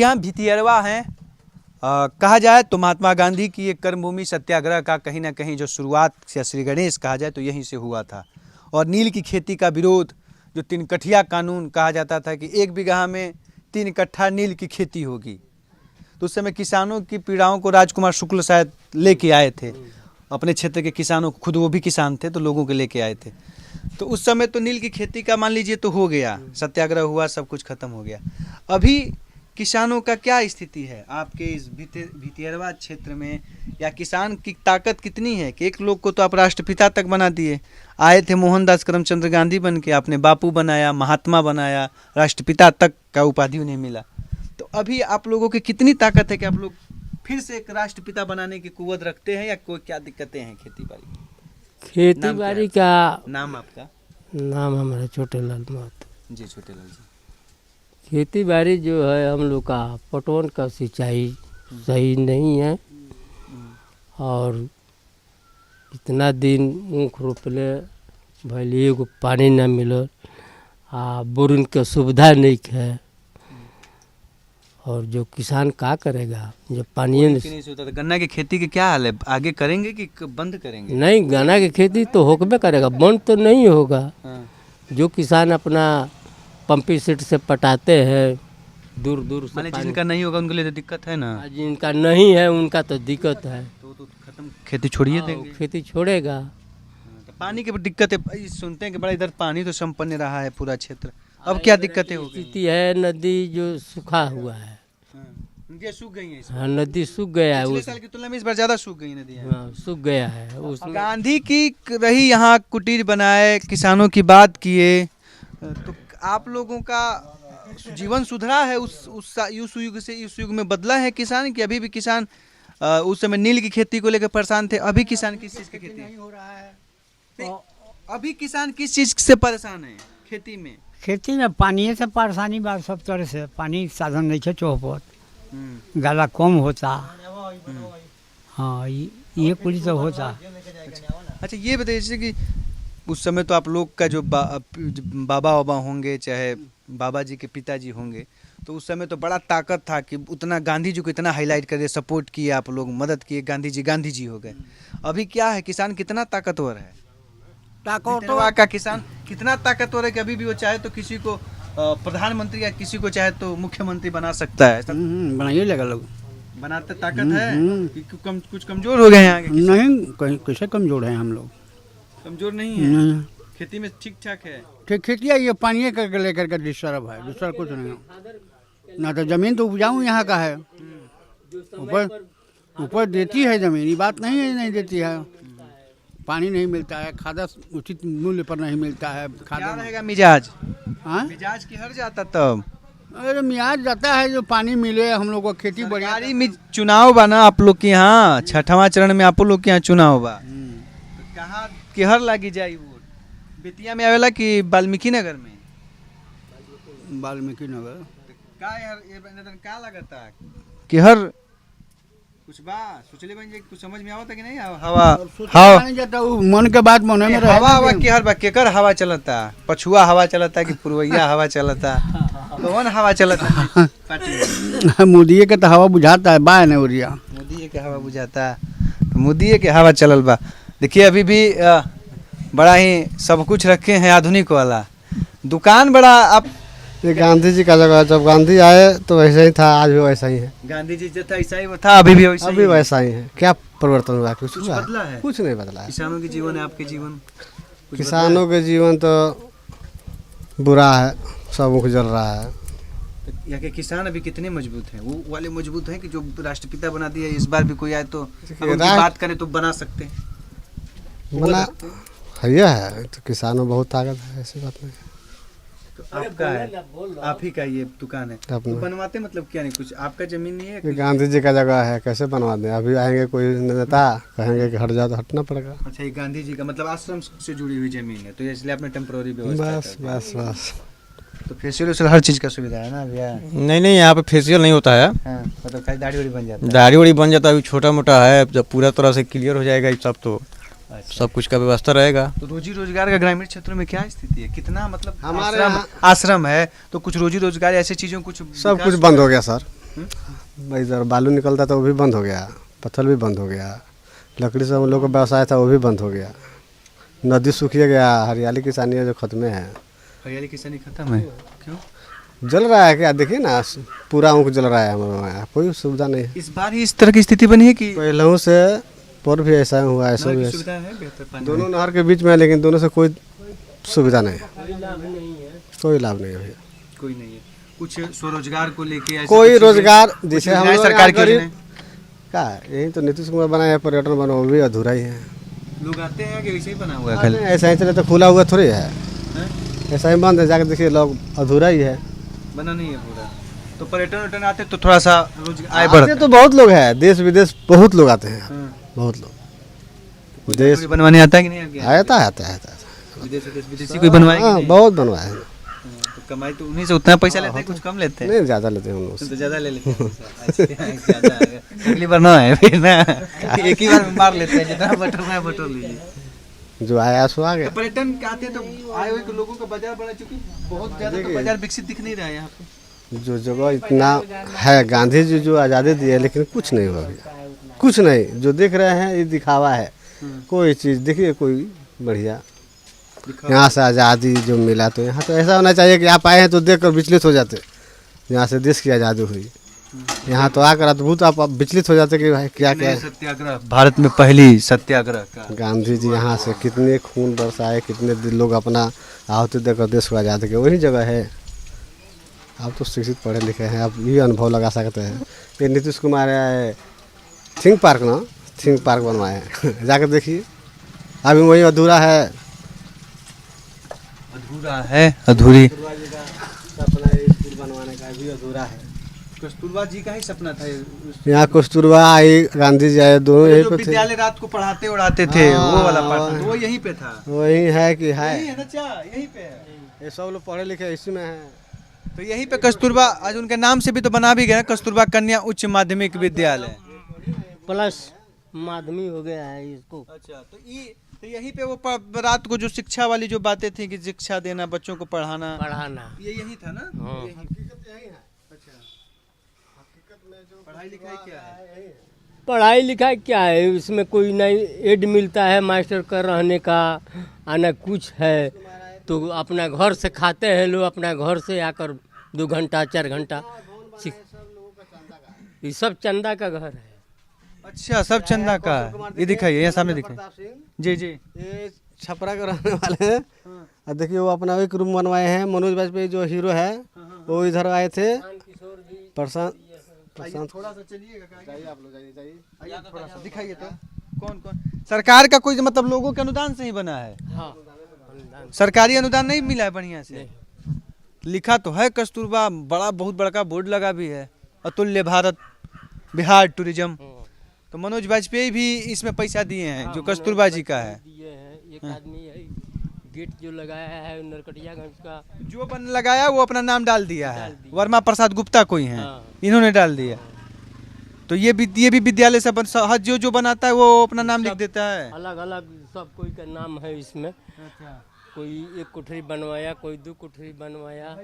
जी हाँ, भितियरवा हैं। कहा जाए तो महात्मा गांधी की एक कर्मभूमि सत्याग्रह का कहीं ना कहीं जो शुरुआत से श्री गणेश कहा जाए तो यहीं से हुआ था। और नील की खेती का विरोध, जो 3 कठिया कानून कहा जाता था कि 1 बीघा में 3 कट्ठा नील की खेती होगी, तो उस समय किसानों की पीड़ाओं को राजकुमार शुक्ल शायद लेके आए थे अपने क्षेत्र के किसानों को, खुद वो भी किसान थे तो लोगों के लेके आए थे। तो उस समय तो नील की खेती का मान लीजिए तो हो गया, सत्याग्रह हुआ, सब कुछ खत्म हो गया। अभी किसानों का क्या स्थिति है आपके इस भितियरवा क्षेत्र में, या किसान की ताकत कितनी है कि एक लोग को तो आप राष्ट्रपिता तक बना दिए। आए थे मोहनदास करमचंद गांधी बन के, आपने बापू बनाया, महात्मा बनाया, राष्ट्रपिता तक का उपाधि उन्हें मिला। तो अभी आप लोगों की कितनी ताकत है कि आप लोग फिर से एक राष्ट्रपिता बनाने की कुव्वत रखते हैं, या कोई क्या दिक्कतें हैं खेती बाड़ी? खेती बाड़ी का नाम आपका? नाम हमारा छोटे लाल महतो जी, छोटे लाल जी। खेती बाड़ी जो है हम लोग का पटवन का सिंचाई सही नहीं है, और इतना दिन ऊख रोपले भले एगो पानी ना मिलल, बोरिंग के सुविधा नहीं है, और जो किसान का करेगा जब पानी नहीं होता। तो गन्ना की खेती के क्या हाल है, आगे करेंगे कि बंद करेंगे? नहीं, गन्ना की खेती तो होकबे करेगा, बंद तो नहीं होगा। जो किसान अपना पंपी सेट से पटाते हैं दूर दूर से, जिनका नहीं होगा उनके लिए तो दिक्कत है ना। जिनका नहीं है उनका तो दिक्कत है, तो खत्म, खेती छोड़िए देंगे, खेती छोड़ेगा। तो पानी की दिक्कत है, सुनते हैं कि बड़ा इधर पानी तो संपन्न रहा है पूरा क्षेत्र, अब क्या दिक्कतें हो गई? स्थिति है नदी जो सूखा हुआ है, नदियाँ सूख गई हैं। हाँ, नदी सूख गया है। पिछले साल की तुलना में इस बार ज्यादा सूख गई नदियाँ। हाँ, सूख गया है। उसमें गांधी की रही यहाँ कुटीर बनाए, किसानों की बात किए, तो आप लोगों का जीवन सुधरा है उस युग से इस युग में बदला है किसान, कि अभी भी किसान उस समय नील की खेती को लेकर परेशान थे, अभी किसान किस चीज की खेती नहीं हो रहा है? अभी किसान किस चीज से परेशान है खेती में? खेती में पानी से परेशानी बात, सब तरह से पानी साधन नहीं है, चौपट गाला कम होता। हाँ, ये कुछ तो होता। अच्छा, ये बताइए जैसे कि उस समय तो आप लोग का जो बाबा वाबा होंगे, चाहे बाबा जी के पिताजी होंगे, तो उस समय तो बड़ा ताकत था कि उतना गांधी जी को इतना हाईलाइट कर दिया, सपोर्ट किए आप लोग, मदद किए, गांधी जी हो गए। अभी क्या है, किसान कितना ताकतवर है? ताकतवर का किसान कितना ताकतवर है कि अभी भी वो चाहे तो किसी को प्रधानमंत्री या किसी को चाहे तो मुख्यमंत्री बना सकता है। बनाइए लगा लोग बनाते ताकत है कि कुछ कमजोर हो गए हैं आगे? नहीं, कहीं कैसे कमजोर हैं हम लोग? कमजोर नहीं है, खेती में ठीक ठाक है। ठीक, खेती ये पानी करके लेकर के डिस्टर्ब है, दूसरा कुछ नहीं। ना तो जमीन तो उपजाऊ यहाँ का है, ऊपर देती है जमीन, ये बात नहीं है नहीं देती है। पानी नहीं मिलता है, खादा उचित मूल्य पर नहीं मिलता है। क्या रहेगा मिजाज? हाँ, मिजाज की हर जाता तब। अरे मियाज जाता है जो पानी मिले हम लोग को, खेती बढ़िया। चुनाव बना आप लोग के यहाँ, 6वां चरण में आप लोग के यहाँ चुनाव बा, तो कहाँ केहर लागी जाई वोट? बेतिया में आवेला कि वाल्मीकि नगर में? वाल्मीकि नगर का लगता केहर कुछ बा सोचले बन जे, कुछ समझ में आवता कि नहीं? हवा जाता मन के बात मन में रहे। हवा केहर बा, केकर हवा चलता? पछुआ हवा चलता कि पुरवैया हवा चलता? कौन हवा चलता? मोदी के तो हवा बुझाता है, बा नहीं उड़िया, मोदी के हवा बुझाता, तो मोदी के हवा चलल बा। देखिए अभी भी बड़ा ही सब कुछ रखे हैं आधुनिक वाला दुकान बड़ा। आप ये गांधी जी का जगह, जब गांधी आए तो वैसे ही था, आज भी वैसा ही है। गांधी जी जो था ऐसा ही था, अभी भी वैसा ही है। क्या परिवर्तन हुआ? कुछ बदला है? कुछ नहीं बदला है। किसानों के जीवन है, आपके जीवन? किसानों के जीवन तो बुरा है, सब मुख जल रहा है। यहाँ के किसान अभी कितने मजबूत हैं? वो वाले मजबूत हैं कि जो राष्ट्रपिता बना दिया, इस बार भी कोई आए तो बात करे तो बना सकते हैं? बना है तो किसानों बहुत ताकत है, ऐसी बात नहीं। तो आपका है, आप ही का ये दुकान है, तो बनवाते मतलब क्या नहीं, कुछ आपका जमीन नहीं है? गांधी जी का जगह है, कैसे बनवा दें? अभी आएंगे कोई नेता कहेंगे कि हट जाओ तो हटना पड़ेगा। अच्छा, ये गांधी जी का मतलब आश्रम से जुड़ी हुई जमीन है, तो इसलिए आपने टेम्पोररी व्यवस्था? बस। तो फेशियल हर चीज का सुविधा है ना भैया? नहीं, यहाँ पे फेशियल नहीं होता है। हाँ, मतलब खाली दाढ़ी बन जाता है? दाढ़ी बन जाता है, अभी छोटा मोटा है, जब पूरा तरह से क्लियर हो जाएगा सब तो सब कुछ का व्यवस्था रहेगा। तो रोजी रोजगार का ग्रामीण क्षेत्रों में क्या स्थिति है? कितना मतलब हमारे आश्रम है तो कुछ रोजी रोजगार ऐसी चीजों कुछ सब कुछ बंद हो गया सर। इधर बालू निकलता था वो भी बंद हो गया, पत्थर भी बंद हो गया, लकड़ी से हम लोग का व्यवसाय था वो भी बंद हो गया, नदी सूखिए गया, हरियाली किसानी जो खत्म है। हरियाली किसानी खत्म है, क्यों? जल रहा है क्या, देखिए ना पूरा ऊँख जल रहा है हमारे यहाँ, कोई सुविधा नहीं है। इस बार ही इस तरह की स्थिति बनी है कि पहलों से पर भी ऐसा हुआ, ऐसा नहर भी की ऐसा। सुविधा है, बेहतर पानी दोनों नहर के बीच में है लेकिन दोनों से कोई सुविधा नहीं है, कोई लाभ नहीं है भैया। कोई नहीं है। कुछ स्वरोजगार को लेके ऐसे कोई कुछ रोजगार कुछ जैसे हम योजनाएं लोग सरकार यहाँ की गरीब योजनाएं? क्या है, यही तो नीतीश कुमार बनाया है, पर्यटन बना वो भी अधूरा ही है। लोग आते हैं कि वैसे ही बना हुआ है खाली? ऐसा ही चले तो खुला हुआ थोड़ी है, हैं? ऐसा ही बंद है, जाकर देखिए लोग अधूरा ही है। बना नहीं है पूरा। तो पर्यटन आते तो थोड़ा सा रोजगार आय आते बढ़ता। तो बहुत लोग हैं, देश विदेश बहुत लोग आते हैं, हाँ। बहुत लोग देश कोई बनवाने आता है कि नहीं आपके यहाँ? आता है विदेशी कोई बनवाएगा हाँ, नहीं? बहुत बनवाए हैं। तो कमाई तो उन्हीं से उतना पैसा लेते हैं, कुछ कम लेते हैं? नहीं ज़्यादा लेते हैं हम लोग तो ज़्यादा ले लेते हैं पैसा। अच्छा, ज़्यादा है। अगली बार ना है फिर ना, एक ही बार में मार लेते हैं, जितना बटोरना है बटोर लीजिए। जो आया सो आ गया। तो पर्यटन के आते हैं तो आए हुए लोगों का बाजार बना, चूंकि बहुत ज़्यादा तो बाजार विकसित दिख नहीं रहा है यहाँ पे। जो जगह इतना है, गांधी जी जो आज़ादी दिए लेकिन कुछ नहीं हुआ भैया, कुछ नहीं। जो देख रहे हैं ये दिखावा है, कोई चीज़ देखिए कोई बढ़िया यहाँ से आज़ादी जो मिला, तो यहाँ तो ऐसा होना चाहिए कि आप आए हैं तो देख कर विचलित हो जाते, यहाँ से देश की आज़ादी हुई, यहाँ तो आकर अद्भुत आप विचलित हो जाते कि भाई क्या क्या है। सत्याग्रह, भारत में पहली सत्याग्रह का गांधी जी यहाँ से कितने खून बरसाए, कितने लोग अपना आहुति देकर देश को आज़ाद किए, वही जगह है। आप तो शिक्षित पढ़े लिखे हैं, आप ये अनुभव लगा सकते हैं। ये नीतीश कुमार है थिंक पार्क ना, थिंक पार्क बनवाए हैं जाकर देखिए, अभी वही अधूरा है, अधूरा है, अधूरी। सपना स्कूल बनवाने का भी अधूरा है। कस्तूरबा जी का ही सपना था। यहाँ कस्तूरबा आई, गांधी जी आए, दोनों यहीं जो पे थे। विद्यालय रात को पढ़ाते उड़ाते थे, हाँ, वो वाला पार्ट, तो वो यहीं पे था। वही है कि है, यही है ना, चा यहीं पे है। ये सब लोग पढ़े लिखे इसी में है। तो यहीं पे कस्तूरबा, आज उनके नाम से भी तो बना भी गया, कस्तूरबा कन्या उच्च माध्यमिक विद्यालय। प्लस माध्यमिक हो गया है इसको। अच्छा, तो यहीं पे वो रात को जो शिक्षा वाली जो बातें थी कि शिक्षा देना, बच्चों को पढ़ाना, ये यही था ना? हाँ। अच्छा, पढ़ाई लिखाई क्या है? पढ़ाई लिखाई क्या है, इसमें कोई नहीं एड मिलता है मास्टर का रहने का, आना कुछ है तो अपना घर से खाते हैं लोग, अपना घर से आकर 2 घंटा 4 घंटा ये सब चंदा का घर है। अच्छा, सब चंदा का है। ये दिखाइए, यहाँ सामने दिखाइए। जी जी, ये छपरा के रहने वाले हैं। और देखिए वो अपना एक रूम बनवाए हैं। मनोज वाजपेयी जो हीरो है वो इधर आए थे। प्रशांत थोड़ा सा चलिएगा, आप लोग जाइए, थोड़ा सा दिखाइए तो कौन कौन सरकार का कोई मतलब लोगों के अनुदान से ही बना है? हाँ, सरकारी अनुदान नहीं मिला है बढ़िया से? लिखा तो है कस्तूरबा, बड़ा बहुत बड़ा बोर्ड लगा भी है, अतुल्य भारत बिहार टूरिज्म। तो मनोज वाजपेयी भी इसमें पैसा दिए हैं, जो कस्तूरबा जी का है। एक आदमी है गेट जो लगाया है नरकटियागंज का, जो बन लगाया वो अपना नाम डाल दिया है, वर्मा प्रसाद गुप्ता कोई हैं, इन्होंने डाल दिया। तो ये भी विद्यालय से जो बनाता है वो अपना नाम लिख देता है। अलग अलग सब कोई का नाम है इसमें। कोई 1 कोठरी बनवाया, कोई 2 कोठरी बनवाया,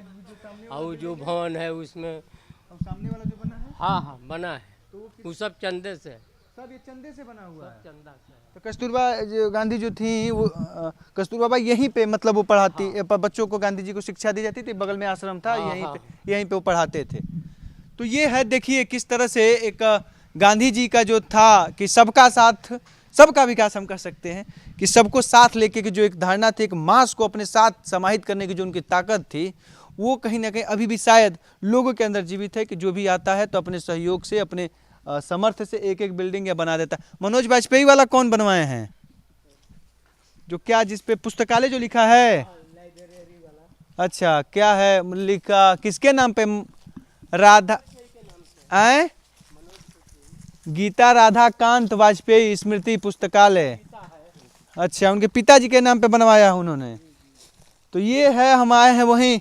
और जो भवन है उसमें सामने वाला जो बना है, हाँ बना है, वो सब चंदे से, सब ये चंदे से बना हुआ है। चंदा से। तो कस्तूरबा जो गांधी जो थी वो कस्तूरबा यहीं पे मतलब वो पढ़ाती, बच्चों को गांधी जी को शिक्षा दी जाती थी, बगल में आश्रम था, यहीं पे वो पढ़ाते थे। तो ये है, देखिए किस तरह से एक गांधी जी का जो था कि सबका साथ सबका विकास हम कर सकते हैं, कि सबको साथ लेके की जो एक धारणा थी, एक मास को अपने साथ समाहित करने की जो उनकी ताकत थी, वो कहीं ना कहीं अभी भी शायद लोगों के अंदर जीवित है, कि जो भी आता है तो अपने सहयोग से, अपने समर्थ से एक एक बिल्डिंग या बना देता है। मनोज वाजपेयी वाला कौन बनवाए हैं? जो क्या जिस पे पुस्तकालय जो लिखा है, अच्छा क्या है लिखा, किसके नाम पे? राधा आए गीता राधा कांत वाजपेयी स्मृति पुस्तकालय। अच्छा, उनके पिताजी के नाम पे बनवाया है उन्होंने। तो ये है, हम आए हैं वहीं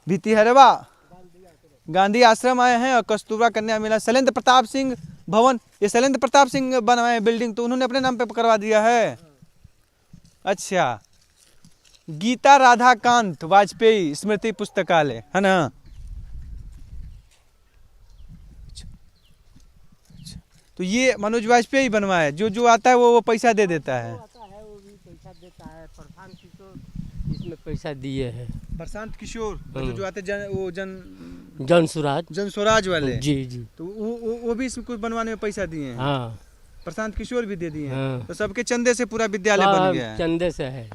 भितिहरवा गांधी आश्रम आए हैं, और कस्तूरबा कन्या मिला शैलेंद्र प्रताप सिंह भवन, ये शैलेंद्र प्रताप सिंह बनवाए बिल्डिंग, तो उन्होंने अपने नाम पे करवा दिया है। अच्छा, गीता राधाकांत वाजपेयी स्मृति पुस्तकालय है ना। तो ये मनोज वाजपेयी बनवाया, जो आता है वो पैसा दे देता है। वो भी पैसा देता है। प्रशांत किशोर इसमें पैसा दिए हैं। प्रशांत किशोर जो आते जन सुराज जन स्वराज वाले, जी जी। तो वो भी इसमें कुछ बनवाने में पैसा दिए हैं। हाँ प्रशांत किशोर भी दे दिए हैं। हाँ। तो सबके चंदे से पूरा विद्यालय बन सब गया है। चंदे से है,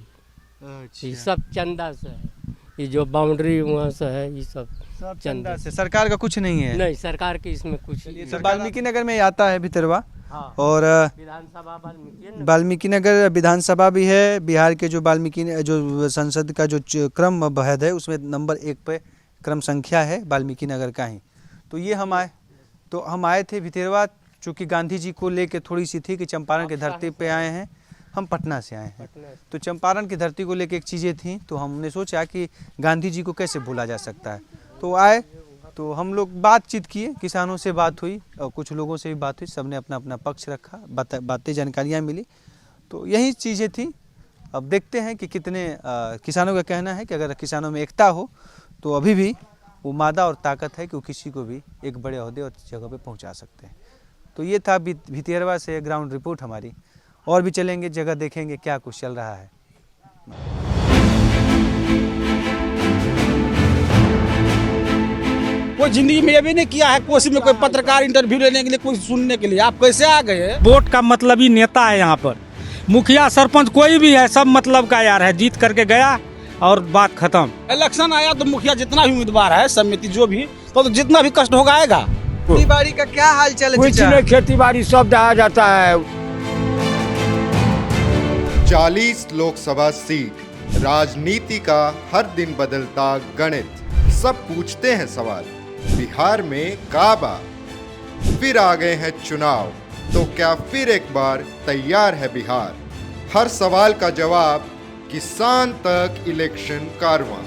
अच्छा। ये सब चंदा से है। ये जो बाउंड्री वहाँ से है ये सब सब चंदा चंदा से, सरकार का कुछ नहीं है। नहीं, सरकार की इसमें कुछ ये तो वाल्मीकि नगर में आता है भितरवा। हाँ। और विधानसभा वाल्मीकि वाल्मीकि नगर विधानसभा भी है। बिहार के जो वाल्मीकि जो संसद का जो क्रम बहद है उसमें नंबर 1 पे क्रम संख्या है वाल्मीकि नगर का ही। तो ये हम आए थे भितरवा, चूँकि गांधी जी को लेके थोड़ी सी थी कि चंपारण की धरती पे आए हैं, हम पटना से आए हैं। तो चंपारण की धरती को लेके एक चीज़ें थी, तो हमने सोचा कि गांधी जी को कैसे भूला जा सकता है। तो आए, तो हम लोग बातचीत किए, किसानों से बात हुई और कुछ लोगों से भी बात हुई, सबने अपना अपना पक्ष रखा, बातें जानकारियाँ मिली। तो यही चीज़ें थी। अब देखते हैं कि कितने किसानों का कहना है कि अगर किसानों में एकता हो तो अभी भी वो मादा और ताकत है कि वो किसी को भी एक बड़े ओहदे और जगह पे पहुंचा सकते हैं। तो ये था भितरवा से ग्राउंड रिपोर्ट हमारी। और भी चलेंगे, जगह देखेंगे क्या कुछ चल रहा है। कोई जिंदगी में ये भी नहीं किया है, कोशिश में कोई पत्रकार इंटरव्यू लेने के लिए, कोई सुनने के लिए। आप कैसे आ गए? वोट का मतलब ही नेता है यहाँ पर। मुखिया सरपंच कोई भी है, सब मतलब का यार है, जीत करके गया और बात खत्म। इलेक्शन आया तो मुखिया जितना भी उम्मीदवार है, समिति जो भी, तो जितना भी कष्ट होगा आएगा। खेती बाड़ी का क्या हाल चाल है? कुछ नहीं, खेती बाड़ी सब दहा जाता है। 40 लोकसभा सीट, राजनीति का हर दिन बदलता गणित। सब पूछते हैं सवाल, बिहार में काबा। फिर आ गए हैं चुनाव, तो क्या फिर एक बार तैयार है बिहार? हर सवाल का जवाब, किसान तक इलेक्शन कारवां।